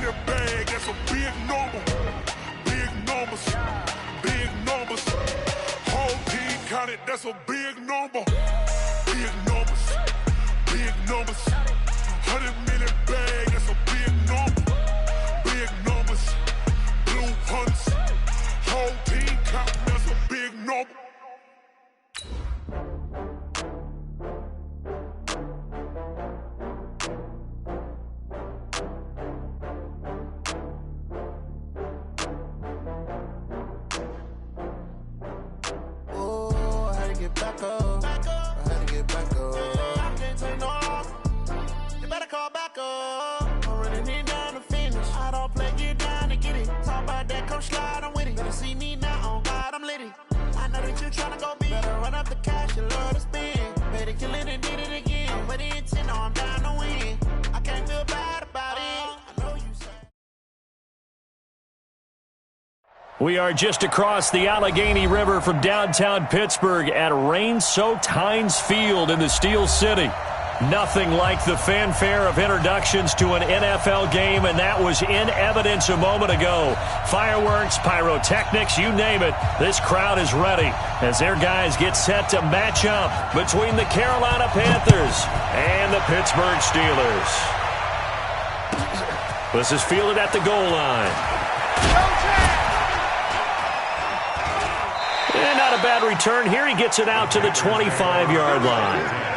100-minute bag, that's a big number. Big numbers, big numbers. Whole team counted, that's a big number. Big numbers, big numbers. 100-minute bag, that's a big number. Big numbers, blue hunts. Whole team counting, that's a big number. We are just across the Allegheny River from downtown Pittsburgh at rain-soaked Heinz Field in the Steel City. Nothing like the fanfare of introductions to an NFL game, and that was in evidence a moment ago. Fireworks, pyrotechnics, you name it. This crowd is ready as their guys get set to match up between the Carolina Panthers and the Pittsburgh Steelers. This is fielded at the goal line. And not a bad return here. He gets it out to the 25-yard line.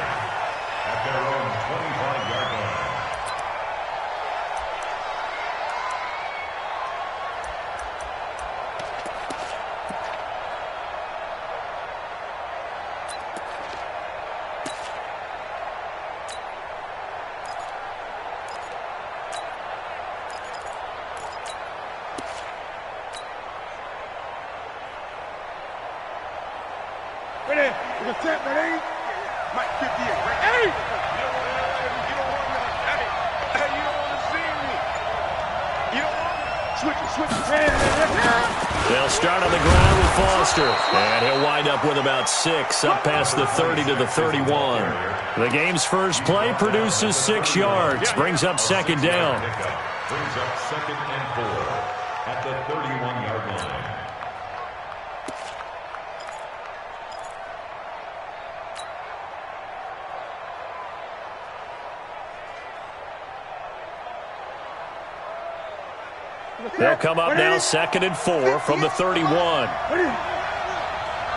They'll start on the ground with Foster, and he'll wind up with about 6, up past the 30 to the 31. The game's first play produces 6 yards, brings up second down. Brings up second and 4 at the 31-yard line. They'll come up now second and 4 from the 31.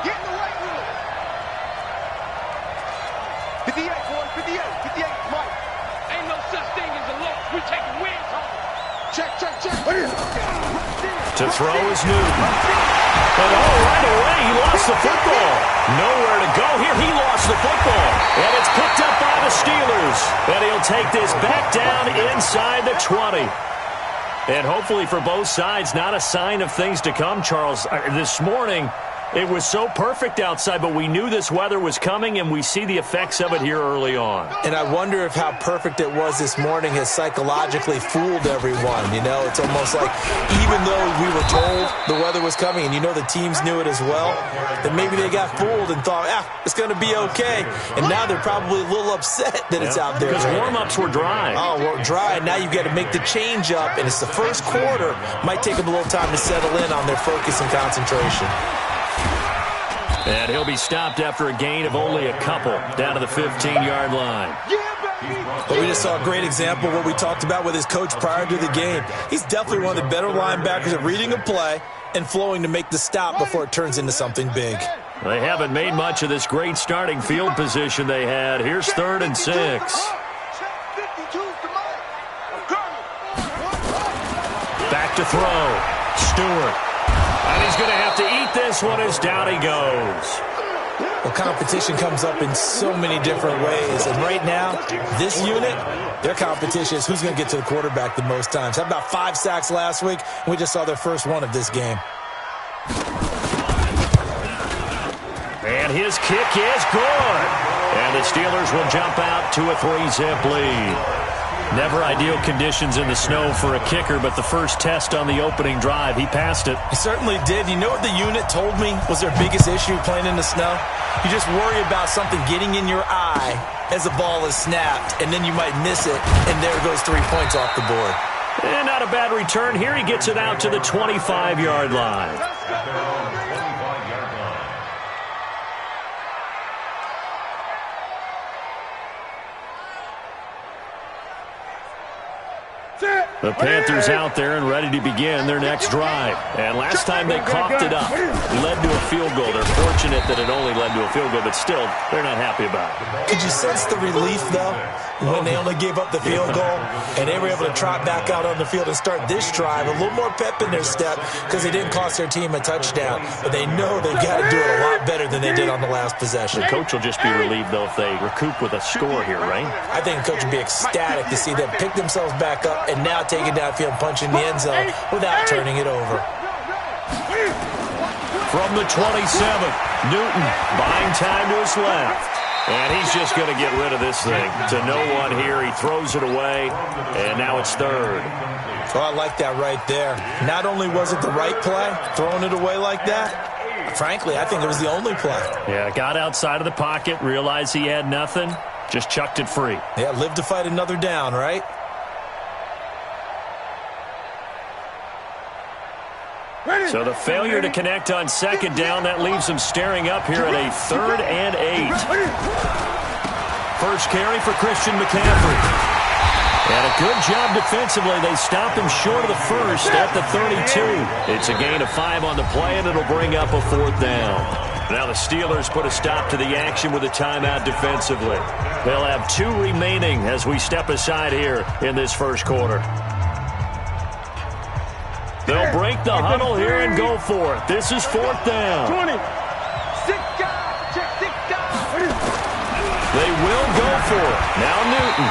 Get in the right room. 58, boy, 58, Mike. Ain't no such thing as a loss. We taking wins home. Check. To throw is Newton. And right away, he lost the football. Nowhere to go here. He lost the football. And it's picked up by the Steelers. And he'll take this back down inside the 20. And hopefully for both sides, not a sign of things to come, Charles. This morning, it was so perfect outside, but we knew this weather was coming, and we see the effects of it here early on. And I wonder if how perfect it was this morning has psychologically fooled everyone. You know, it's almost like even though we were told the weather was coming, and you know the teams knew it as well, that maybe they got fooled and thought, it's going to be okay. And now they're probably a little upset that it's out there. Because warm-ups were dry. Oh, well, dry. Now you've got to make the change up, and it's the first quarter. Might take them a little time to settle in on their focus and concentration. And he'll be stopped after a gain of only a couple down to the 15-yard line. But we just saw a great example of what we talked about with his coach prior to the game. He's definitely one of the better linebackers at reading a play and flowing to make the stop before it turns into something big. They haven't made much of this great starting field position they had. Here's 3rd and 6. Back to throw. Stewart. And he's going to have to eat this one as down he goes. Well, competition comes up in so many different ways. And right now, this unit, their competition is who's going to get to the quarterback the most times. Had about 5 sacks last week, and we just saw their first one of this game. And his kick is good. And the Steelers will jump out to a 3-zip lead. Never ideal conditions in the snow for a kicker, but the first test on the opening drive, he passed it. He certainly did. You know what the unit told me was their biggest issue playing in the snow? You just worry about something getting in your eye as the ball is snapped, and then you might miss it, and there goes 3 points off the board. And not a bad return here. He gets it out to the 25-yard line. The Panthers out there and ready to begin their next drive. And last time they coughed it up, led to a field goal. They're fortunate that it only led to a field goal, but still, they're not happy about it. Could you sense the relief, though, when they only gave up the field goal and they were able to trot back out on the field and start this drive? A little more pep in their step because they didn't cost their team a touchdown. But they know they've got to do it a lot better than they did on the last possession. The coach will just be relieved, though, if they recoup with a score here, right? I think the coach would be ecstatic to see them pick themselves back up and now take it downfield and punch in the end zone without turning it over. From the 27th, Newton buying time to his left. And he's just going to get rid of this thing. To no one here. He throws it away, and now it's third. Oh, I like that right there. Not only was it the right play, throwing it away like that, frankly, I think it was the only play. Yeah, got outside of the pocket, realized he had nothing, just chucked it free. Yeah, live to fight another down, right? So the failure to connect on second down, that leaves him staring up here at a 3rd and 8. First carry for Christian McCaffrey. And a good job defensively. They stop him short of the first at the 32. It's a gain of 5 on the play, and it'll bring up a 4th down. Now the Steelers put a stop to the action with a timeout defensively. They'll have 2 remaining as we step aside here in this first quarter. They'll break the huddle here and go for it. This is 4th down. 20. 6 guys. Check 6 guys. They will go for it. Now Newton.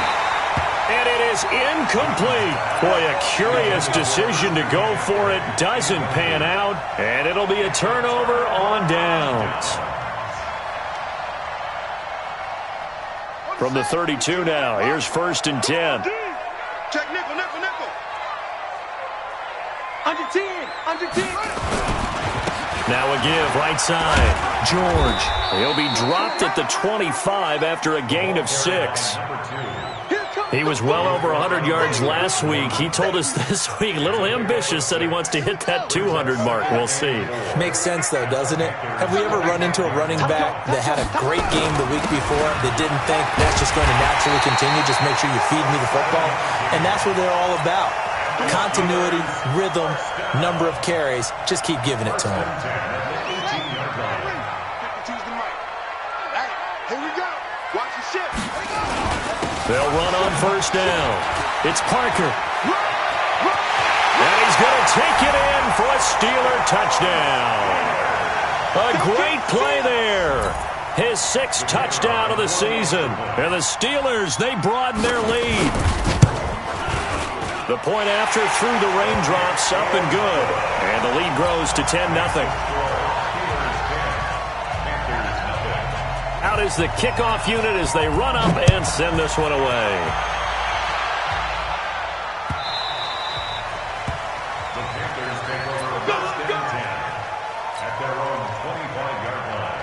And it is incomplete. Boy, a curious decision to go for it. Doesn't pan out. And it'll be a turnover on downs. From the 32 now. Here's 1st and 10. Check nickel, nickel, nickel. Under 10, under 10. Now a give right side. George. He'll be dropped at the 25 after a gain of 6. He was well over 100 yards last week. He told us this week, a little ambitious, said he wants to hit that 200 mark. We'll see. Makes sense, though, doesn't it? Have we ever run into a running back that had a great game the week before that didn't think that's just going to naturally continue? Just make sure you feed me the football. And that's what they're all about. Continuity, rhythm, number of carries. Just keep giving it to him. Here we go. Watch the shift. They'll run on 1st down. It's Parker. And he's going to take it in for a Steeler touchdown. A great play there. His 6th touchdown of the season. And the Steelers, they broaden their lead. The point after through the raindrops, up and good. And the lead grows to 10-0. Out is the kickoff unit as they run up and send this one away. The Panthers take over 1st and 10 at their own 25-yard line.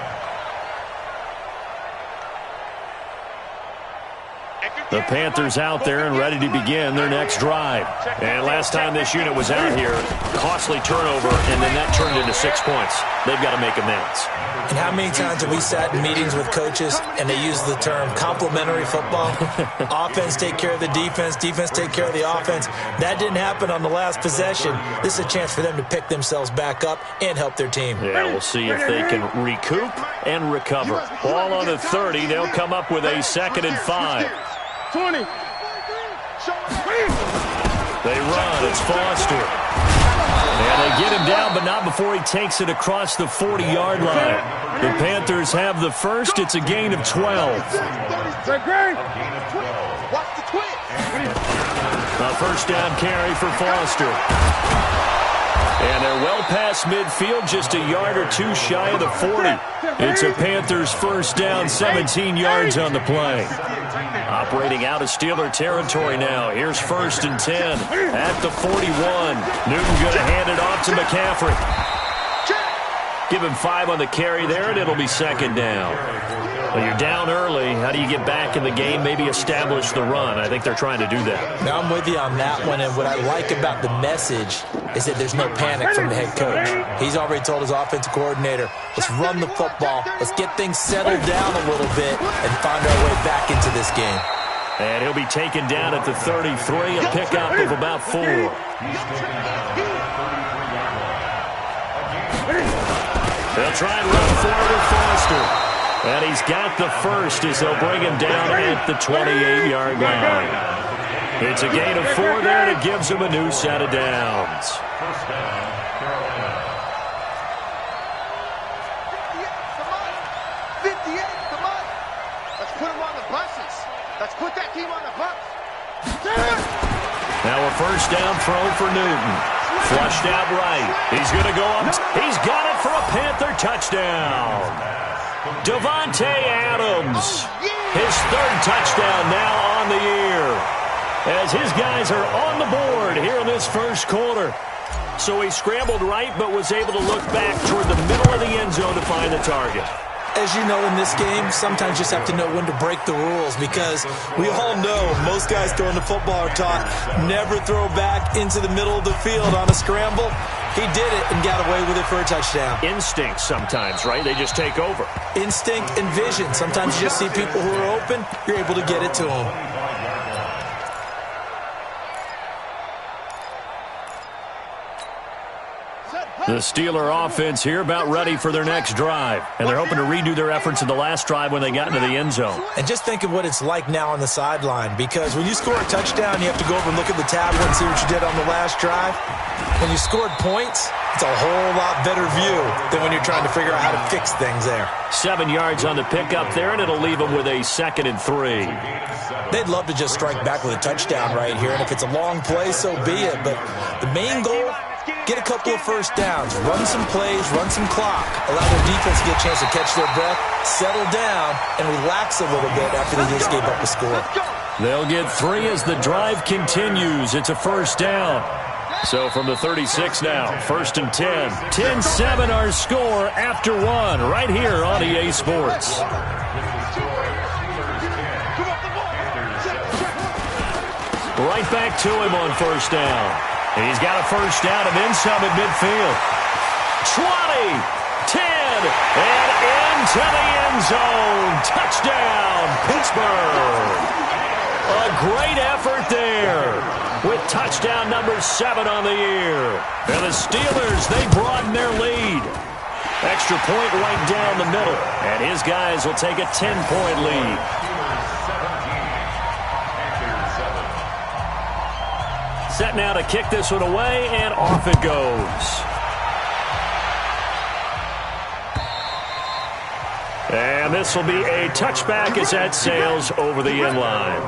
The Panthers out there and ready to begin their next drive. And last time this unit was out here, costly turnover, and then that turned into 6 points. They've got to make amends. And how many times have we sat in meetings with coaches and they use the term complementary football? Offense take care of the defense, defense take care of the offense. That didn't happen on the last possession. This is a chance for them to pick themselves back up and help their team. Yeah, we'll see if they can recoup and recover. Ball on the 30. They'll come up with a 2nd and 5. 20. They run. It's Foster. And they get him down, but not before he takes it across the 40-yard line. The Panthers have the first. It's a gain of 12. Watch the twist. A 1st down carry for Foster. And they're well past midfield, just a yard or 2 shy of the 40. It's a Panthers 1st down, 17 yards on the play. Operating out of Steeler territory now. Here's 1st and 10 at the 41. Newton going to hand it off to McCaffrey. Give him 5 on the carry there, and it'll be 2nd down. Well, you're down early. How do you get back in the game, maybe establish the run? I think they're trying to do that. Now I'm with you on that one, and what I like about the message is that there's no panic from the head coach. He's already told his offensive coordinator, let's run the football, let's get things settled down a little bit and find our way back into this game. And he'll be taken down at the 33, a pickup of about 4. They'll try and run forward with Foster. And he's got the first as they'll bring him down at the 28-yard line. It's a gain of 4 there, and it gives him a new set of downs. First down, Carolina. 58, come on. Let's put them on the buses. Let's put that team on the bus. Now a first down throw for Newton. Flushed out right. He's going to go up. He's got it for a Panther touchdown. Davante Adams. His 3rd touchdown now on the year. As his guys are on the board here in this first quarter. So he scrambled right but was able to look back toward the middle of the end zone to find the target. As you know, in this game, sometimes you just have to know when to break the rules because we all know most guys throwing the football are taught never throw back into the middle of the field on a scramble. He did it and got away with it for a touchdown. Instinct sometimes, right? They just take over. Instinct and vision. Sometimes you just see people who are open, you're able to get it to them. The Steeler offense here about ready for their next drive. And they're hoping to redo their efforts in the last drive when they got into the end zone. And just think of what it's like now on the sideline, because when you score a touchdown, you have to go over and look at the tablet and see what you did on the last drive. When you scored points, it's a whole lot better view than when you're trying to figure out how to fix things there. 7 yards on the pickup there, and it'll leave them with a 2nd and 3. They'd love to just strike back with a touchdown right here, and if it's a long play, so be it. But the main goal, get a couple of first downs, run some plays, run some clock, allow their defense to get a chance to catch their breath, settle down, and relax a little bit after they just gave up a score. They'll get 3 as the drive continues. It's a first down. So from the 36 now, 1st and 10. 10-7 our score after 1 right here on EA Sports. Right back to him on first down. He's got a first down and then some at midfield. 20, 10, and into the end zone. Touchdown, Pittsburgh. A great effort there with touchdown number 7 on the year. And the Steelers, they broaden their lead. Extra point right down the middle. And his guys will take a 10-point lead. Set now to kick this one away, and off it goes. And this will be a touchback as that sails over the end line.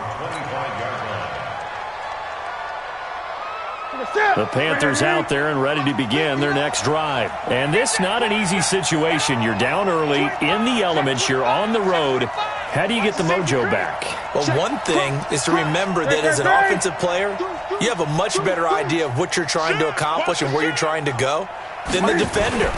The Panthers out there and ready to begin their next drive. And this not an easy situation. You're down early, in the elements, you're on the road. How do you get the mojo back? Well, one thing is to remember that as an offensive player, you have a much better idea of what you're trying to accomplish and where you're trying to go than the defender.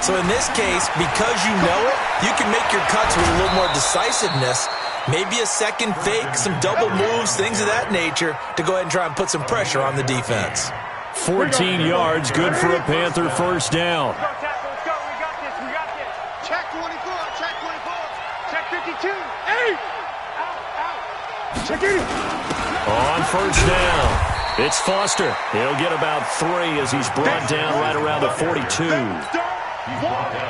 So in this case, because you know it, you can make your cuts with a little more decisiveness, maybe a second fake, some double moves, things of that nature, to go ahead and try and put some pressure on the defense. 14 yards, good for a Panther first down. Let's go, we got this, we got this. Check 24, check 24, check 52. Hey! Out. Check 80. On first down, it's Foster. He'll get about 3 as he's brought down right around the 42.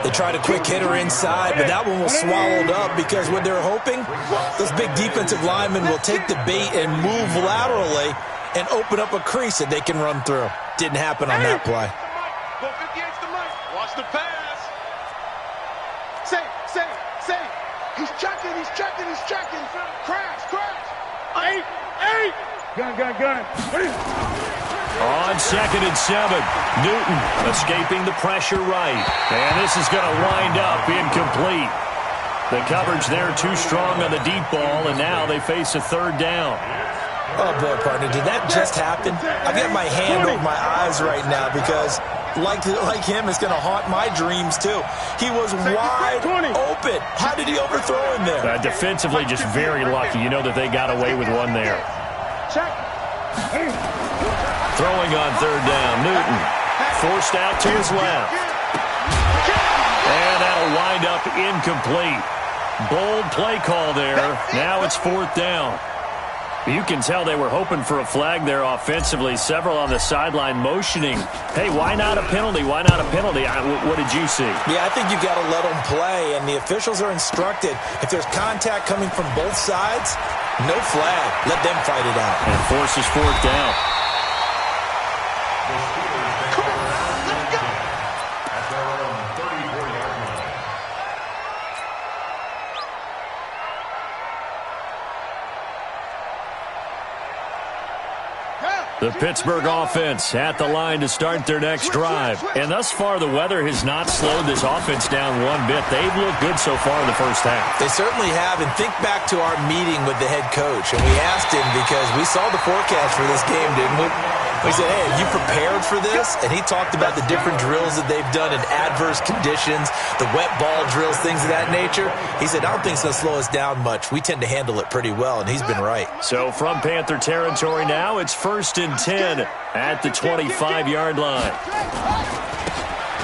They tried a quick hitter inside, but that one was swallowed up because what they're hoping, those big defensive linemen will take the bait and move laterally and open up a crease that they can run through. Didn't happen on that play. Watch the pass. Say. He's checking. Crash. 8. Gun. On 2nd and 7, Newton escaping the pressure right. And this is going to wind up incomplete. The coverage there too strong on the deep ball, and now they face a 3rd down. Oh, boy, partner, did that just happen? I've got my hand over my eyes right now because like him is going to haunt my dreams, too. He was wide open. How did he overthrow him there? Defensively, just very lucky. You know that they got away with one there. Throwing on third down, Newton. Forced out to his left. And that'll wind up incomplete. Bold play call there. Now it's fourth down. You can tell they were hoping for a flag there offensively. Several on the sideline motioning. Hey, why not a penalty? Why not a penalty? What did you see? Yeah, I think you've got to let them play, and the officials are instructed. If there's contact coming from both sides, no flag. Let them fight it out. And forces fourth down. The Pittsburgh offense at the line to start their next drive. And thus far, the weather has not slowed this offense down one bit. They've looked good so far in the first half. They certainly have. And think back to our meeting with the head coach. And we asked him because we saw the forecast for this game, didn't we? We said, hey, are you prepared for this? And he talked about the different drills that they've done in adverse conditions, the wet ball drills, things of that nature. He said, I don't think it's going to slow us down much. We tend to handle it pretty well, and he's been right. So from Panther territory now, it's 1st and 10 at the 25-yard line.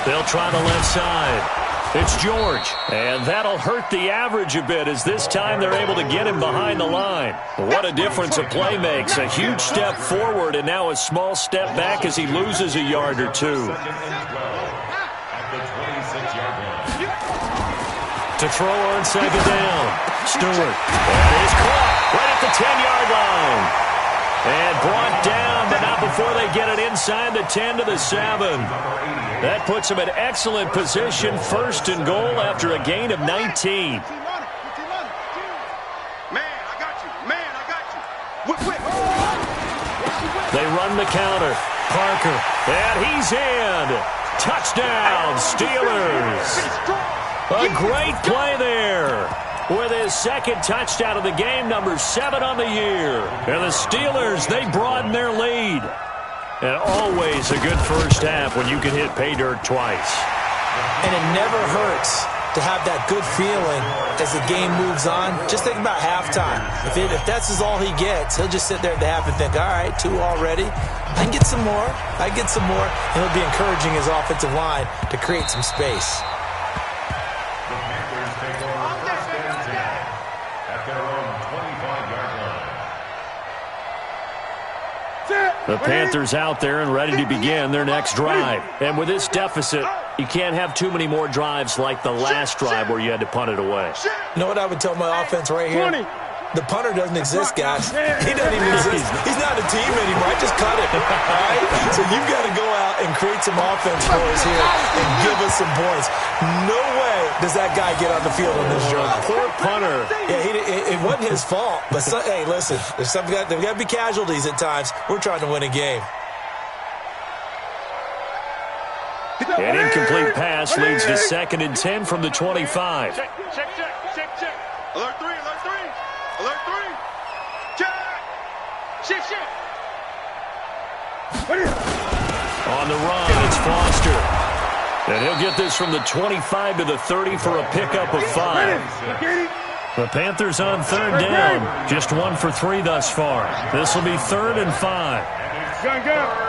They'll try the left side. It's George, and that'll hurt the average a bit as this time they're able to get him behind the line. What a difference a play makes. A huge step forward and now a small step back as he loses a yard or two. To throw on second down. Stewart. That is caught right at the 10-yard line. And brought down, but not before they get it inside the 10 to the 7. That puts them in excellent position, 1st and goal after a gain of 19. Man, I got you. Man, I got you. Whip. They run the counter. Parker. And he's in. Touchdown, Steelers. A great play there. With his second touchdown of the game, number 7 on the year. And the Steelers, they broaden their lead. And always a good first half when you can hit pay dirt twice. And it never hurts to have that good feeling as the game moves on. Just think about halftime. If that's all he gets, he'll just sit there at the half and think, all right, 2 already. I can get some more. And he'll be encouraging his offensive line to create some space. The Panthers out there and ready to begin their next drive. And with this deficit, you can't have too many more drives like the last drive where you had to punt it away. You know what I would tell my offense right here? The punter doesn't exist, guys. He doesn't even exist. He's not a team anymore. I just cut it. All right? So you've got to go out and create some offense for us here and give us some points. No way does that guy get on the field on this drive. Poor punter. Yeah, it wasn't his fault. But, hey, listen, there's got to be casualties at times. We're trying to win a game. An incomplete pass leads to 2nd and 10 from the 25. Check. Alert 3. Check. Shit. On the run, it's Foster. And he'll get this from the 25 to the 30 for a pickup of 5. The Panthers on 3rd down. Just 1 for 3 thus far. This will be 3rd and 5. Go.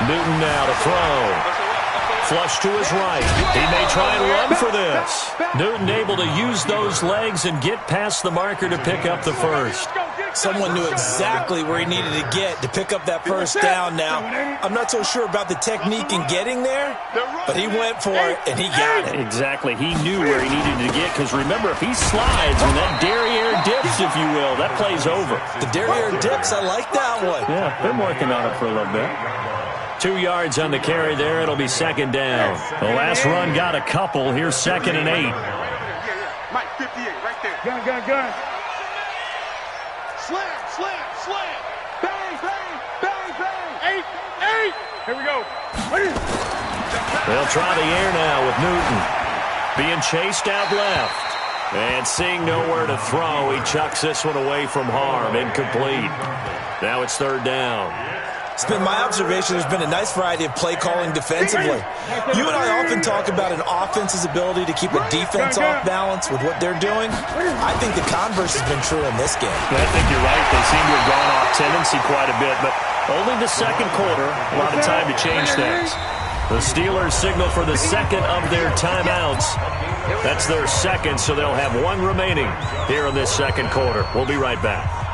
Newton now to throw. Flush to his right. He may try and run for this. Newton able to use those legs and get past the marker to pick up the first. Someone knew exactly where he needed to get to pick up that first down now. I'm not so sure about the technique in getting there, but he went for it, and he got it. Exactly. He knew where he needed to get, because remember, if he slides when that derriere dips, if you will, that play's over. The derriere dips, I like that one. Yeah, been working on it for a little bit. 2 yards on the carry there. It'll be 2nd down. The last run got a couple. Here's 2nd and 8. Mike, 58, right there. Gun. Slam. Bang. 8. Here we go. They'll try the air now with Newton. Being chased out left. And seeing nowhere to throw, he chucks this one away from harm. Incomplete. Now it's third down. It's been my observation there's been a nice variety of play calling defensively. You and I often talk about an offense's ability to keep a defense off balance with what they're doing. I think the converse has been true in this game. I think you're right. They seem to have gone off tendency quite a bit, but only the second quarter, a lot of time to change things. The Steelers signal for the second of their timeouts. That's their second, so they'll have one remaining here in this second quarter. We'll be right back.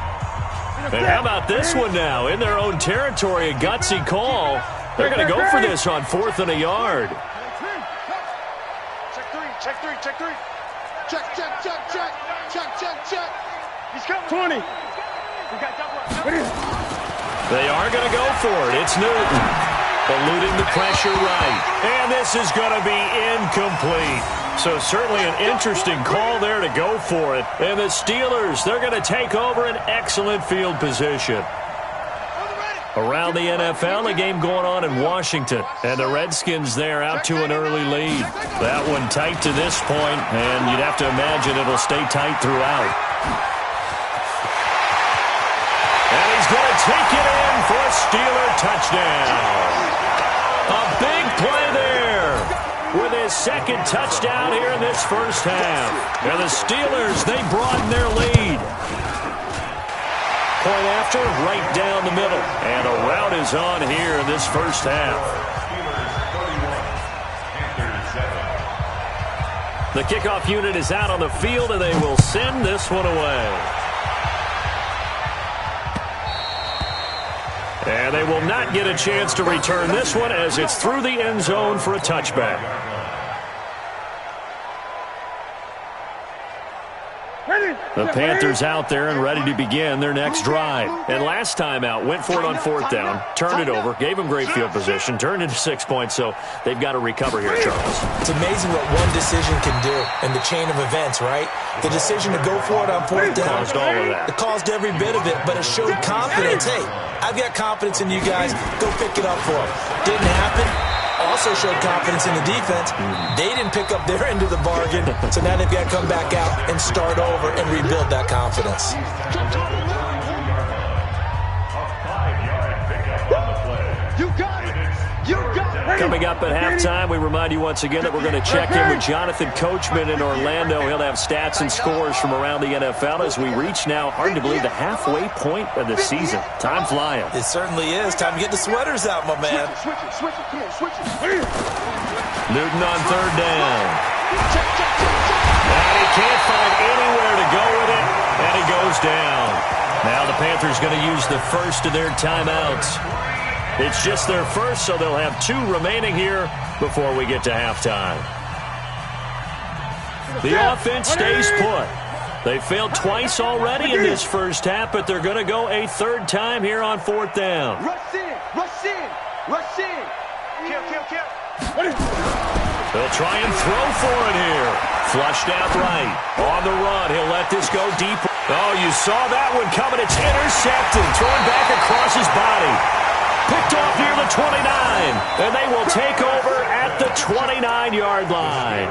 And how about this one now? In their own territory, a gutsy call. They're going to go for this on 4th and a yard. Check three, check three, check three. Check, check, check, check. Check, check, check. He's coming. 20. We got double. They are going to go for it. It's Newton. Eluding the pressure right. And this is going to be incomplete. So certainly an interesting call there to go for it. And the Steelers, they're going to take over an excellent field position. Around the NFL, a game going on in Washington. And the Redskins there out to an early lead. That one tight to this point, and you'd have to imagine it'll stay tight throughout. And he's going to take it in for a Steeler touchdown. A big play there with his second touchdown here in this first half. And the Steelers, they broaden their lead. Point after, right down the middle. And a rout is on here in this first half. The kickoff unit is out on the field, and they will send this one away. And they will not get a chance to return this one as it's through the end zone for a touchback. The Panthers out there and ready to begin their next drive. And last time out, went for it on 4th down, turned it over, gave them great field position, turned into 6 points, so they've got to recover here, Charles. It's amazing what one decision can do in the chain of events, right? The decision to go for it on 4th down. Caused all of that. It caused every bit of it, but it showed confidence. Hey, I've got confidence in you guys. Go pick it up for them. Didn't happen. Also showed confidence in the defense. They didn't pick up their end of the bargain, so now they've got to come back out and start over and rebuild that confidence. You got it. You got it. Coming up at halftime, we remind you once again that we're going to check in with Jonathan Coachman in Orlando. He'll have stats and scores from around the NFL as we reach now, hard to believe, the halfway point of the season. Time flying. It certainly is. Time to get the sweaters out, my man. Switch it, switch it, come on, switch it. Newton on 3rd down. And he can't find anywhere to go with it, and he goes down. Now the Panthers going to use the first of their timeouts. It's just their first, so they'll have 2 remaining here before we get to halftime. The offense stays put. They failed twice already in this first half, but they're going to go a 3rd time here on 4th down. Rush in, rush in, rush in. Kill, kill, kill. They'll try and throw for it here. Flushed out right. On the run, he'll let this go deep. Oh, you saw that one coming. It's intercepted. Thrown back across his body. Picked off near the 29, and they will take over at the 29-yard line.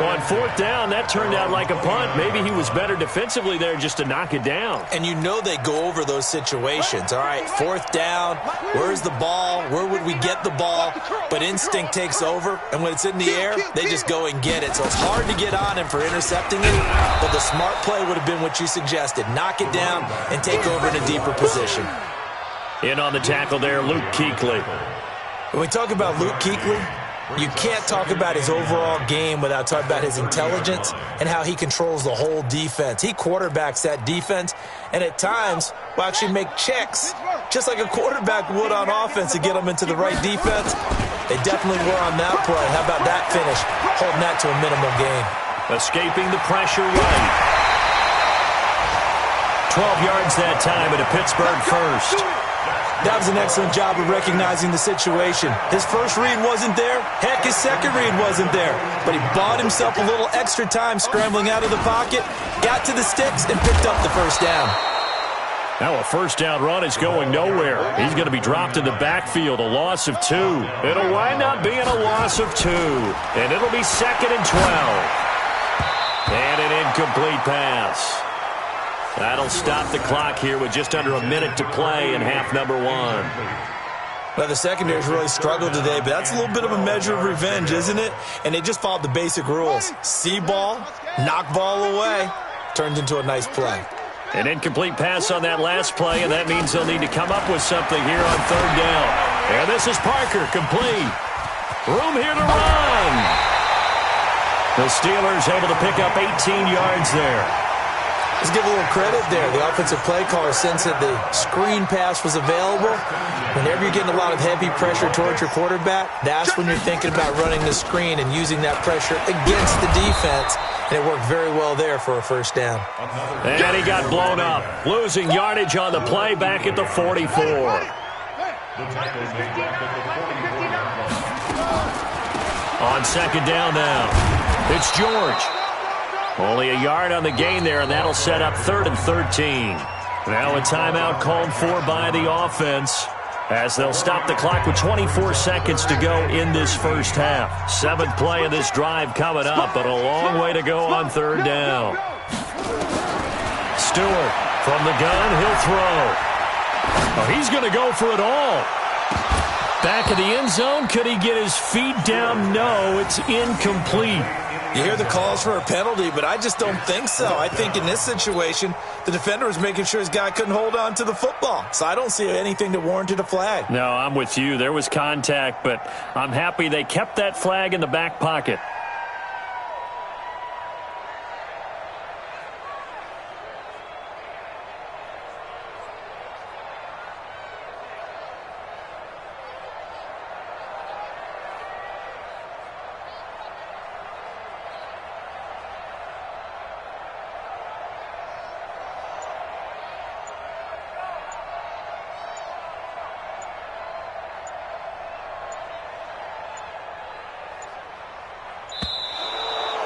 On 4th down, that turned out like a punt. Maybe he was better defensively there just to knock it down. And you know they go over those situations. All right, 4th down, where's the ball? Where would we get the ball? But instinct takes over, and when it's in the air, they just go and get it. So it's hard to get on him for intercepting it, but the smart play would have been what you suggested. Knock it down and take over in a deeper position. In on the tackle there, Luke Kuechly. When we talk about Luke Kuechly, you can't talk about his overall game without talking about his intelligence and how he controls the whole defense. He quarterbacks that defense, and at times will actually make checks, just like a quarterback would on offense to get them into the right defense. They definitely were on that play. How about that finish? Holding that to a minimal gain. Escaping the pressure right. 12 yards that time at a Pittsburgh first. That was an excellent job of recognizing the situation. His first read wasn't there. Heck, his second read wasn't there. But he bought himself a little extra time scrambling out of the pocket, got to the sticks, and picked up the first down. Now a first down run is going nowhere. He's going to be dropped in the backfield, a loss of 2. It'll wind up being a loss of 2, and it'll be 2nd and 12. And an incomplete pass. That'll stop the clock here with just under a minute to play in half number 1. Well, the secondary's really struggled today, but that's a little bit of a measure of revenge, isn't it? And they just followed the basic rules. See ball, knock ball away, turns into a nice play. An incomplete pass on that last play, and that means they'll need to come up with something here on 3rd down. And this is Parker, complete. Room here to run. The Steelers able to pick up 18 yards there. Let's give a little credit there. The offensive play caller sensed that the screen pass was available. Whenever you're getting a lot of heavy pressure towards your quarterback, that's when you're thinking about running the screen and using that pressure against the defense. And it worked very well there for a first down. And he got blown up, losing yardage on the play back at the 44. On 2nd down now, it's George. Only a yard on the gain there, and that'll set up 3rd and 13. Now a timeout called for by the offense, as they'll stop the clock with 24 seconds to go in this first half. 7th play of this drive coming up, but a long way to go on 3rd down. Stewart from the gun, he'll throw. Oh, he's going to go for it all. Back of the end zone, could he get his feet down? No, it's incomplete. You hear the calls for a penalty, but I just don't think so. I think in this situation, the defender was making sure his guy couldn't hold on to the football. So I don't see anything that warranted a flag. No, I'm with you. There was contact, but I'm happy they kept that flag in the back pocket.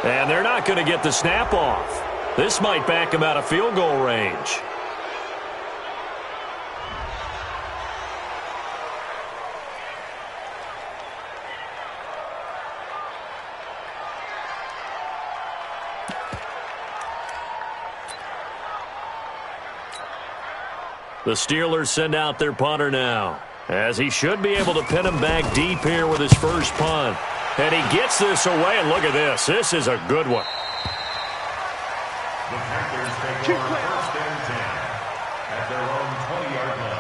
And they're not going to get the snap off. This might back him out of field goal range. The Steelers send out their punter now, as he should be able to pin him back deep here with his first punt. And he gets this away, and look at this. This is a good one. The Panthers take over 1st and 10 at their own 20-yard line.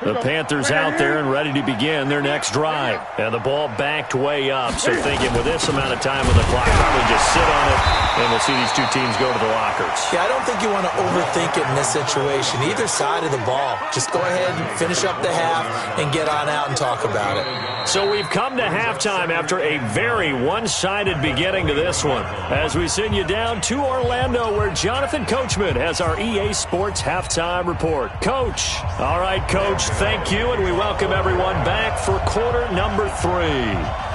The Panthers out there and ready to begin their next drive. And the ball backed way up. So thinking with this amount of time on the clock, probably just sit on it, and we'll see these two teams go to the lockers. Yeah, I don't think you want to overthink it in this situation. Either side of the ball. Just go ahead and finish up the half and get on out and talk about it. So we've come to halftime after a very one-sided beginning to this one, as we send you down to Orlando, where Jonathan Coachman has our EA Sports Halftime Report. Coach. All right, Coach, thank you, and we welcome everyone back for quarter number 3.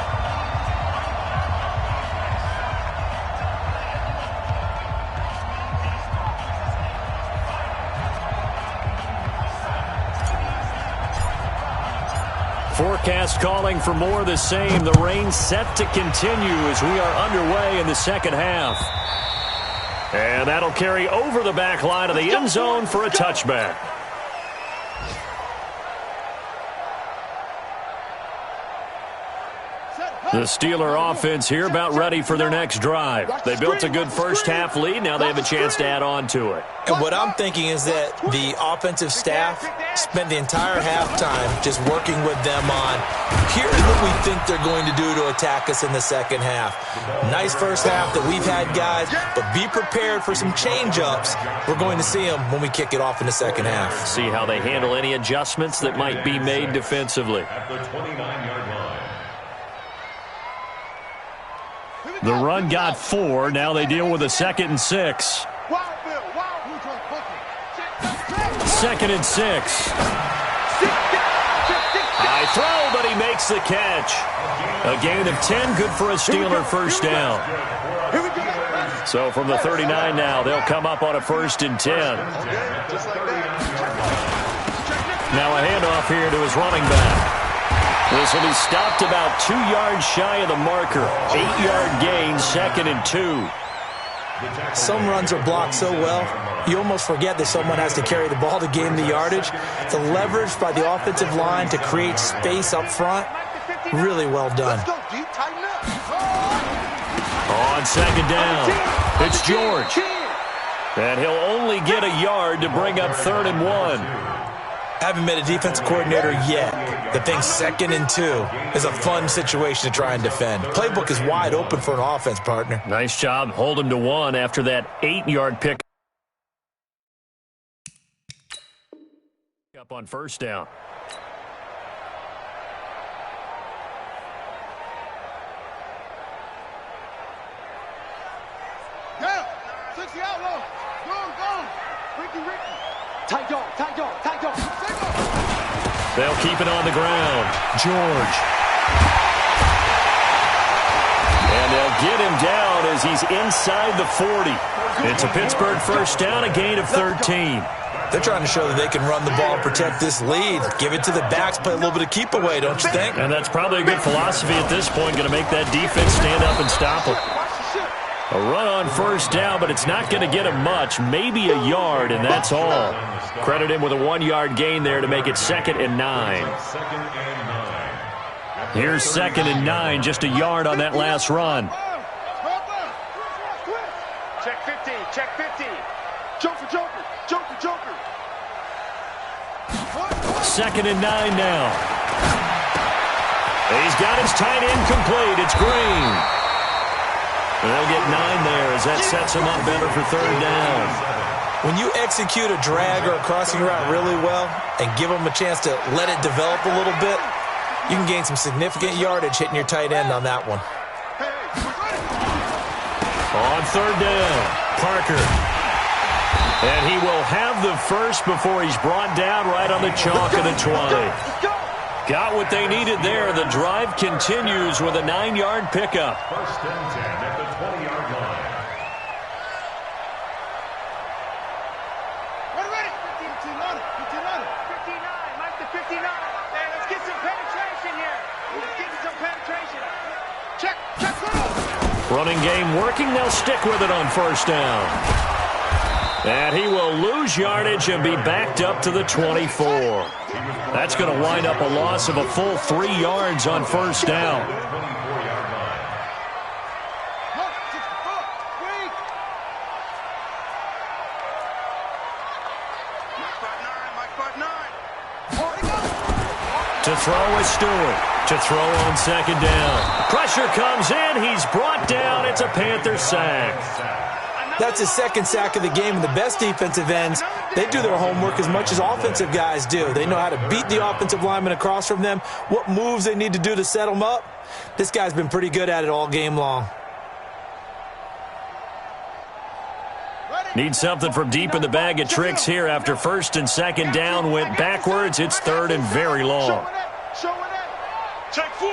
Forecast calling for more of the same. The rain set to continue as we are underway in the second half. And that'll carry over the back line of the end zone for a touchback. The Steeler offense here about ready for their next drive. They built a good first half lead. Now they have a chance to add on to it. And what I'm thinking is that the offensive staff spent the entire halftime just working with them on, here's what we think they're going to do to attack us in the second half. Nice first half that we've had, guys, but be prepared for some change-ups. We're going to see them when we kick it off in the second half. See how they handle any adjustments that might be made defensively. At the 29-yard line. The run got 4. Now they deal with a 2nd and 6. 2nd and 6. High throw, but he makes the catch. A gain of 10, good for a Steeler first down. So from the 39 now, they'll come up on a 1st and 10. Now a handoff here to his running back. This will be stopped about 2 yards shy of the marker. 8-yard gain, 2nd and 2. Some runs are blocked so well, you almost forget that someone has to carry the ball to gain the yardage. The leverage by the offensive line to create space up front, really well done. On 2nd down, it's George. And he'll only get a yard to bring up 3rd and 1. Haven't met a defensive coordinator yet that thinks 2nd and 2 is a fun situation to try and defend. Playbook is wide open for an offense, partner. Nice job. Hold him to 1 after that 8-yard pick up on 1st down. Down. 60 outlaw. Go. Ricky. Tight dog. They'll keep it on the ground. George. And they'll get him down as he's inside the 40. It's a Pittsburgh 1st down, a gain of 13. They're trying to show that they can run the ball and protect this lead. Give it to the backs, play a little bit of keep away, don't you think? And that's probably a good philosophy at this point, going to make that defense stand up and stop them. A run on 1st down, but it's not going to get him much. Maybe a yard, and that's all. Credit him with a 1-yard gain there to make it 2nd and 9. Here's 2nd and 9, just a yard on that last run. Check 50. Joker. 2nd and 9 now. He's got his tight end complete. It's Green. They'll get 9 there as that sets him up better for 3rd down. When you execute a drag or a crossing route really well and give them a chance to let it develop a little bit, you can gain some significant yardage hitting your tight end on that one. On 3rd down, Parker. And he will have the first before he's brought down right on the chalk of the 20. Got what they needed there. The drive continues with a 9-yard pickup. 1st and 10 at the 20-yard line. Ready. 15 on it. 59. Mike the 59. Hey, let's get some penetration here. Check. Running game working. They'll stick with it on 1st down. And he will lose yardage and be backed up to the 24. That's going to wind up a loss of a full 3 yards on 1st down. To throw is Stewart. To throw on 2nd down. Pressure comes in. He's brought down. It's a Panther sack. That's his 2nd sack of the game, and the best defensive ends, they do their homework as much as offensive guys do. They know how to beat the offensive lineman across from them, what moves they need to do to set them up. This guy's been pretty good at it all game long. Need something from deep in the bag of tricks here after 1st and 2nd down went backwards. It's 3rd and very long. Check 4.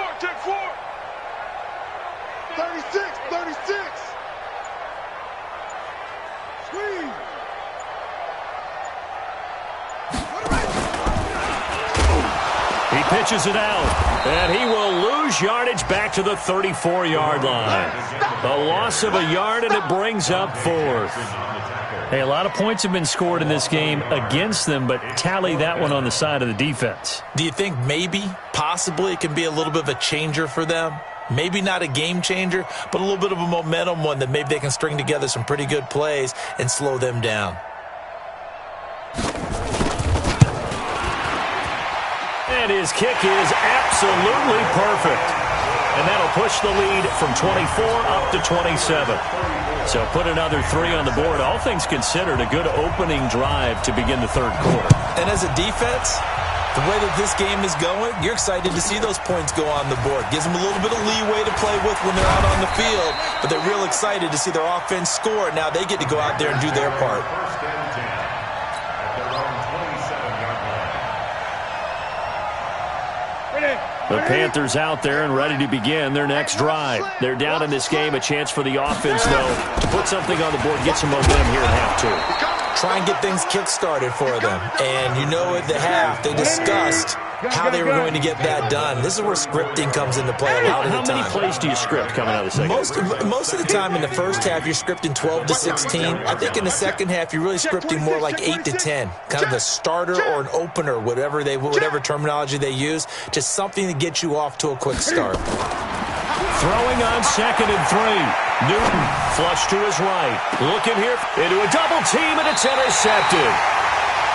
36. He pitches it out, and he will lose yardage back to the 34-yard line. A loss of a yard, and it brings up 4th. Hey, a lot of points have been scored in this game against them, but tally that one on the side of the defense. Do you think maybe, possibly, it can be a little bit of a changer for them? Maybe not a game changer, but a little bit of a momentum one that maybe they can string together some pretty good plays and slow them down. And his kick is absolutely perfect. And that'll push the lead from 24 up to 27. So put another 3 on the board. All things considered, a good opening drive to begin the 3rd quarter. And as a defense, the way that this game is going, you're excited to see those points go on the board. Gives them a little bit of leeway to play with when they're out on the field, but they're real excited to see their offense score. Now they get to go out there and do their part. 1st and 10 at their own 27-yard line. Ready. The Panthers out there and ready to begin their next drive. They're down in this game. A chance for the offense, though, to put something on the board, get some momentum here at half two. Try and get things kick-started for them. And you know at the half, they discussed how they were going to get that done. This is where scripting comes into play a lot of the time. How many plays do you script coming out of the second? Most of the time in the first half, you're scripting 12 to 16. I think in the second half, you're really scripting more like 8 to 10. Kind of a starter or an opener, whatever terminology they use. Just something to get you off to a quick start. Throwing on 2nd and 3. Newton, flush to his right. Looking here into a double team, and it's intercepted.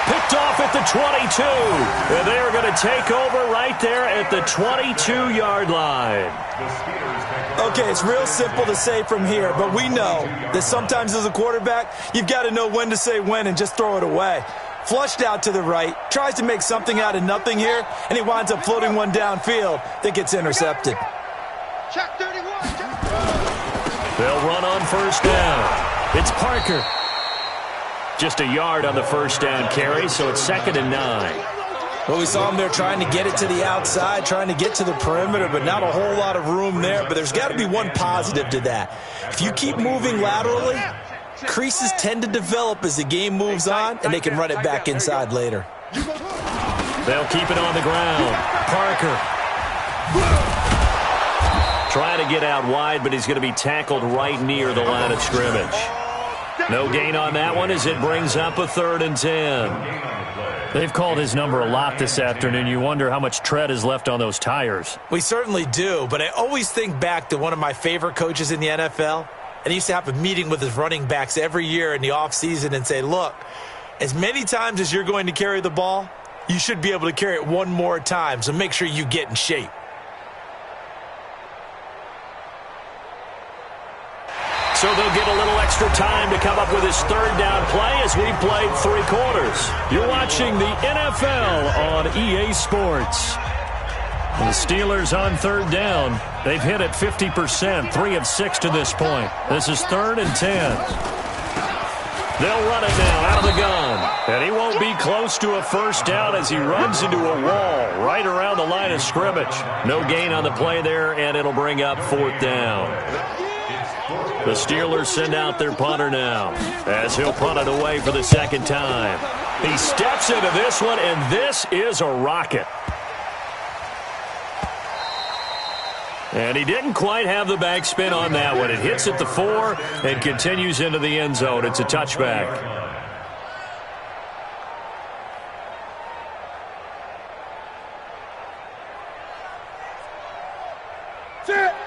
Picked off at the 22. And they are going to take over right there at the 22-yard line. Okay, it's real simple to say from here, but we know that sometimes as a quarterback, you've got to know when to say when and just throw it away. Flushed out to the right, tries to make something out of nothing here, and he winds up floating one downfield that gets intercepted. Check 31. They'll run on first down. It's Parker. Just a yard on the first down carry, so it's 2nd and 9. Well, we saw him there trying to get it to the outside, trying to get to the perimeter, but not a whole lot of room there. But there's got to be one positive to that. If you keep moving laterally, creases tend to develop as the game moves on, and they can run it back inside later. They'll keep it on the ground. Parker trying to get out wide, but he's going to be tackled right near the line of scrimmage. No gain on that one as it brings up a 3rd and 10. They've called his number a lot this afternoon. You wonder how much tread is left on those tires. We certainly do, but I always think back to one of my favorite coaches in the NFL, and he used to have a meeting with his running backs every year in the offseason and say, look, as many times as you're going to carry the ball, you should be able to carry it one more time, so make sure you get in shape. So they'll get a little extra time to come up with his 3rd down play as we've played 3 quarters. You're watching the NFL on EA Sports. The Steelers on 3rd down. They've hit it 50%, 3 of 6 to this point. This is 3rd and 10. They'll run it now out of the gun. And he won't be close to a first down as he runs into a wall right around the line of scrimmage. No gain on the play there, and it'll bring up 4th down. The Steelers send out their punter now as he'll punt it away for the 2nd time. He steps into this one, and this is a rocket. And he didn't quite have the backspin on that one. It hits at the 4 and continues into the end zone. It's a touchback.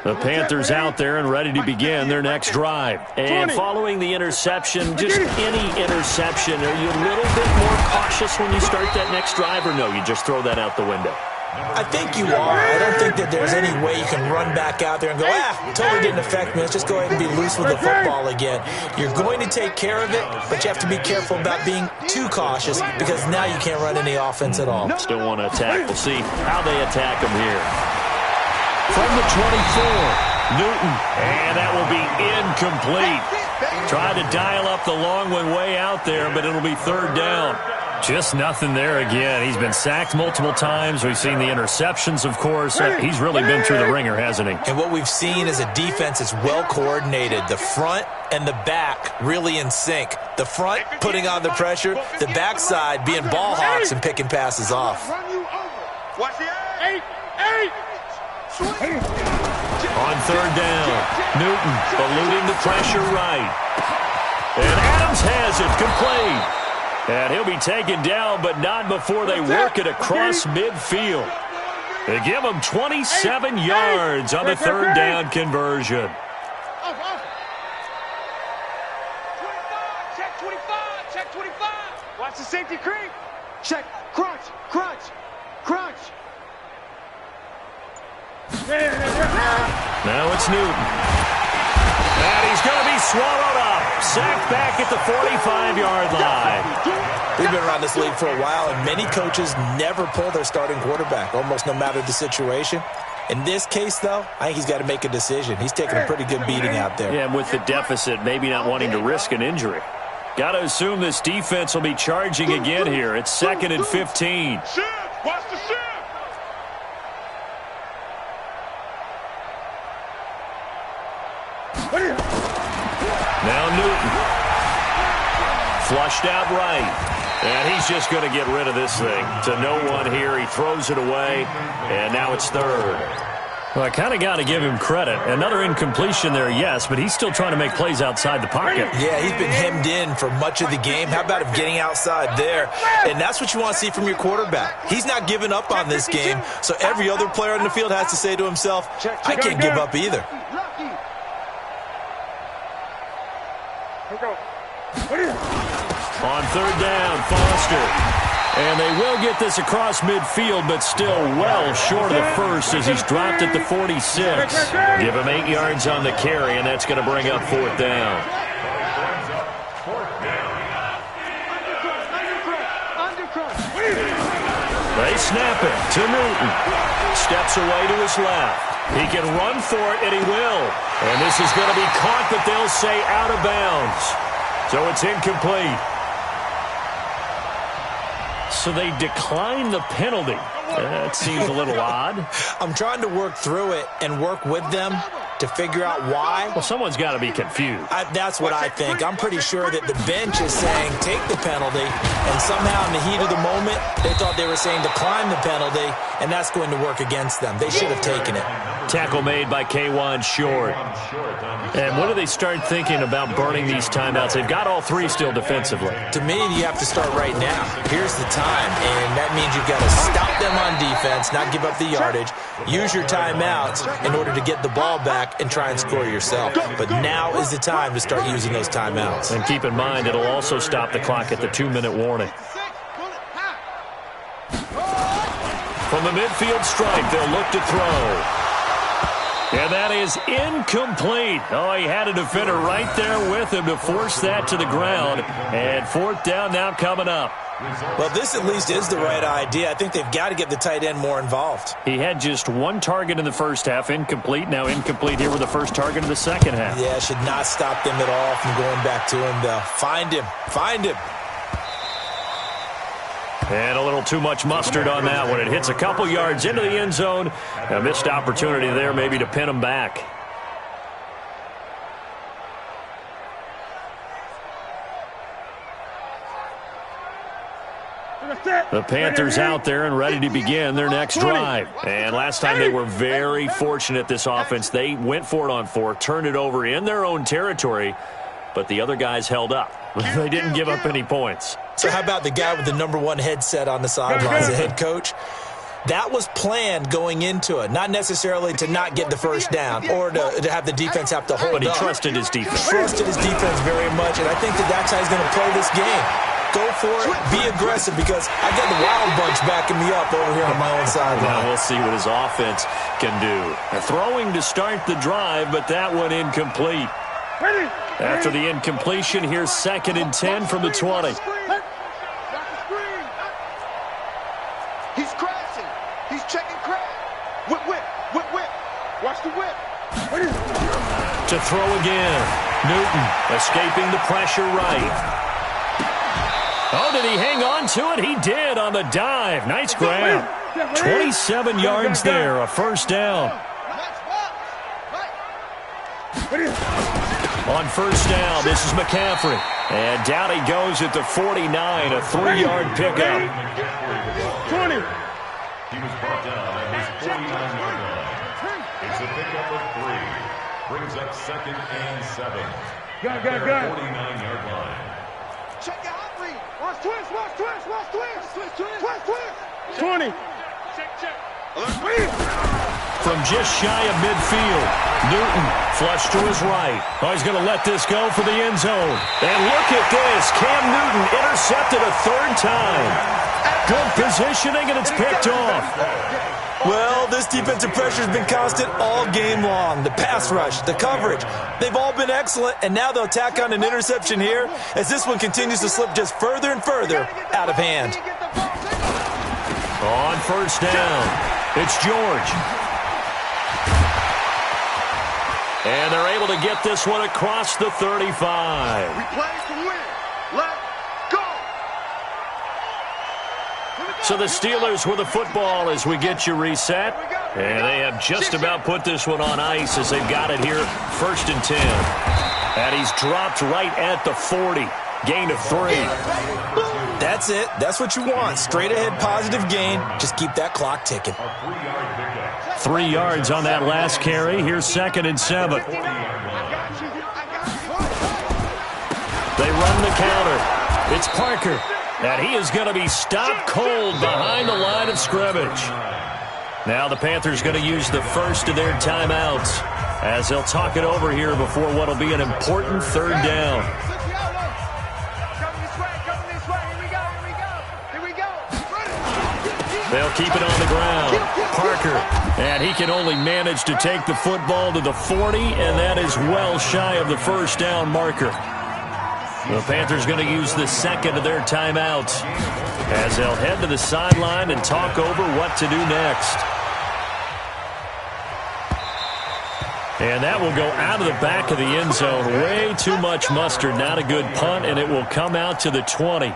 The Panthers out there and ready to begin their next drive. And following the interception, just any interception, are you a little bit more cautious when you start that next drive, or no, you just throw that out the window? I think you are. I don't think that there's any way you can run back out there and go, totally didn't affect me. Let's just go ahead and be loose with the football again. You're going to take care of it, but you have to be careful about being too cautious because now you can't run any offense at all. Still want to attack. We'll see how they attack him here. From the 24, Newton, and that will be incomplete. Tried to dial up the long one way out there, but it'll be 3rd down. Just nothing there again. He's been sacked multiple times. We've seen the interceptions, of course. He's really been through the ringer, hasn't he? And what we've seen is a defense that's well coordinated. The front and the back really in sync. The front putting on the pressure, the backside being ball hawks and picking passes off. Watch the 8. On 3rd down, Newton eluding the pressure right. And Adams has it complete. And he'll be taken down, but not before they work it across midfield. They give him 27 yards on the 3rd down conversion. Check 25. Check 25. Watch the safety creep. Check. Crunch. Crunch. Crunch. Now it's Newton. And he's going to be swallowed up. Sacked back at the 45-yard line. We've been around this league for a while, and many coaches never pull their starting quarterback, almost no matter the situation. In this case, though, I think he's got to make a decision. He's taking a pretty good beating out there. Yeah, and with the deficit, maybe not wanting to risk an injury. Got to assume this defense will be charging again here. It's 2nd and 15. Watch the shift. Now Newton. Flushed out right. And he's just going to get rid of this thing. To no one here. He throws it away. And now it's third. Well, I kind of got to give him credit. Another incompletion there, yes, but he's still trying to make plays outside the pocket. Yeah, he's been hemmed in for much of the game. How about him getting outside there? And that's what you want to see from your quarterback. He's not giving up on this game, so every other player on the field has to say to himself, I can't give up either. On third down, Foster. And they will get this across midfield, but still well short of the first as he's dropped at the 46. Give him 8 yards on the carry, and that's going to bring up fourth down. They snap it to Newton. Steps away to his left. He can run for it, and he will. And this is going to be caught, but they'll say out of bounds. So it's incomplete. So they decline the penalty. That seems a little odd. I'm trying to work through it and work with them to figure out why. Well, someone's got to be confused. That's what I think. I'm pretty sure that the bench is saying take the penalty, and somehow in the heat of the moment, they thought they were saying decline the penalty, and that's going to work against them. They should have taken it. Tackle made by K'Wan Short. And what do they start thinking about burning these timeouts? They've got all three still defensively. To me, you have to start right now. Here's the time, and that means you've got to stop them on defense, not give up the yardage, use your timeouts in order to get the ball back and try and score yourself. But now is the time to start using those timeouts. And keep in mind, it'll also stop the clock at the 2-minute warning. From the midfield stripe, they'll look to throw. And that is incomplete. Oh, he had a defender right there with him to force that to the ground. And fourth down now coming up. Well, this at least is the right idea. I think they've got to get the tight end more involved. He had just one target in the first half, incomplete. Now incomplete here with the first target of the second half. Yeah, should not stop them at all from going back to him, though. Find him. Find him. And a little too much mustard on that one. It hits a couple yards into the end zone. A missed opportunity there maybe to pin him back. The Panthers out there and ready to begin their next drive. And last time they were very fortunate, this offense. They went for it on fourth, turned it over in their own territory, but the other guys held up. They didn't give up any points. So how about the guy with the #1 headset on the sidelines, the head coach? That was planned going into it, not necessarily to not get the first down or to have the defense have to hold up. But he trusted his defense. Trusted his defense very much, and I think that's how he's going to play this game. Go for it, be aggressive, because I got the Wild Bunch backing me up over here on my own sideline. Now we'll see what his offense can do. Throwing to start the drive, but that one incomplete. After the incompletion, here's 2nd and 10 from the 20. He's crashing. He's checking crash. Whip, whip, whip, whip. Watch the whip. To throw again. Newton escaping the pressure right. Oh, did he hang on to it? He did on the dive. Nice grab. 27 yards there, a first down. On first down, this is McCaffrey. And down he goes at the 49, a 3-yard pickup. 20. He was brought down at his 49-yard line. It's a pickup of 3. Brings up 2nd and 7. Got. 49-yard line. Check your hot read. Watch twist, watch twist, watch twist. Twist, twist. 20. Check. From just shy of midfield, Newton flushed to his right. Oh, he's going to let this go for the end zone. And look at this. Cam Newton intercepted a 3rd time. Good positioning, and it's picked off. Well, this defensive pressure has been constant all game long. The pass rush, the coverage, they've all been excellent, and now they'll tack on an interception here as this one continues to slip just further and further out of hand. On first down, it's George. And they're able to get this one across the 35. We play to win. Let's go. So the Steelers with the football as we get you reset. And they have just about put this one on ice as they've got it here, 1st and 10. And he's dropped right at the 40. Gain of 3. That's it. That's what you want. Straight ahead positive gain. Just keep that clock ticking. 3 yards on that last carry. Here's 2nd and 7. They run the counter. It's Parker. And he is going to be stopped cold behind the line of scrimmage. Now the Panthers going to use the first of their timeouts as they'll talk it over here before what will be an important 3rd down. They'll keep it on the ground. Parker, and he can only manage to take the football to the 40, and that is well shy of the 1st down marker. The Panthers going to use the 2nd of their timeouts as they'll head to the sideline and talk over what to do next. And that will go out of the back of the end zone. Way too much mustard. Not a good punt, and it will come out to the 20.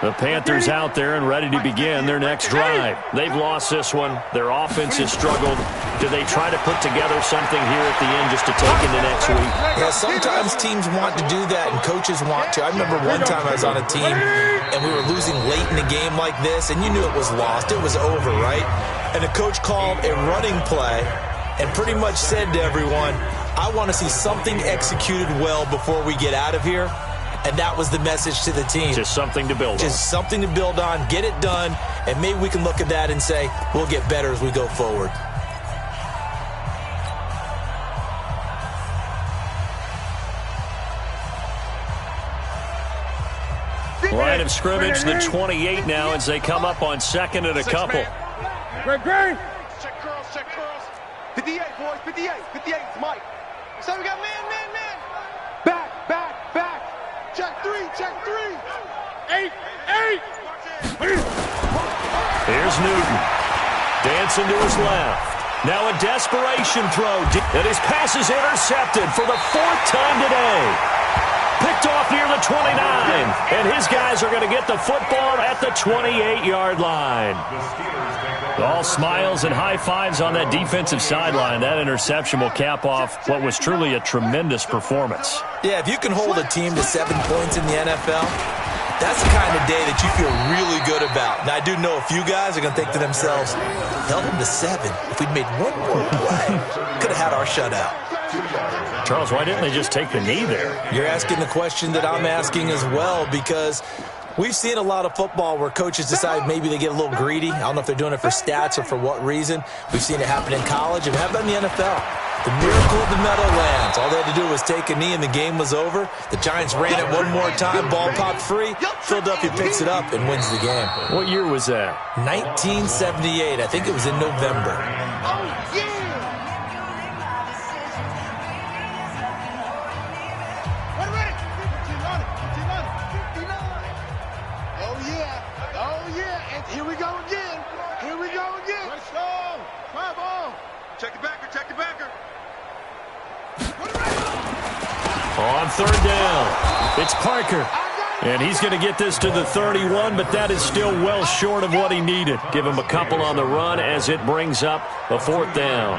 The Panthers out there and ready to begin their next drive. They've lost this one. Their offense has struggled. Do they try to put together something here at the end just to take into next week? Yeah, sometimes teams want to do that and coaches want to. I remember one time I was on a team and we were losing late in a game like this, and you knew it was lost. It was over, right? And the coach called a running play and pretty much said to everyone, I want to see something executed well before we get out of here. And that was the message to the team. Just something to build on. Just something to build on, get it done, and maybe we can look at that and say, we'll get better as we go forward. Line of scrimmage, the 28 now as they come up on 2nd and a couple. Check curls, check curls. 58, boys, 58, 58, it's Mike. So we got man. Back. Check 3. 8. Here's Newton. Dancing to his left. Now a desperation throw. And his pass is intercepted for the 4th time today. Picked off near the 29. And his guys are going to get the football at the 28-yard line. All smiles and high fives on that defensive sideline. That interception will cap off what was truly a tremendous performance. Yeah, if you can hold a team to 7 points in the NFL, that's the kind of day that you feel really good about. Now, I do know a few guys are going to think to themselves, held them to 7. If we'd made one more play, could have had our shutout. Charles, why didn't they just take the knee there? You're asking the question that I'm asking as well, because we've seen a lot of football where coaches decide maybe they get a little greedy. I don't know if they're doing it for stats or for what reason. We've seen it happen in college, and we have done in the NFL. The miracle of the Meadowlands. All they had to do was take a knee, and the game was over. The Giants ran it one more time. Ball popped free. Philadelphia picks it up and wins the game. What year was that? 1978. I think it was in November. On 3rd down, it's Parker. And he's going to get this to the 31, but that is still well short of what he needed. Give him a couple on the run as it brings up a 4th down.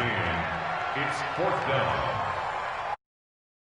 It's 4th down.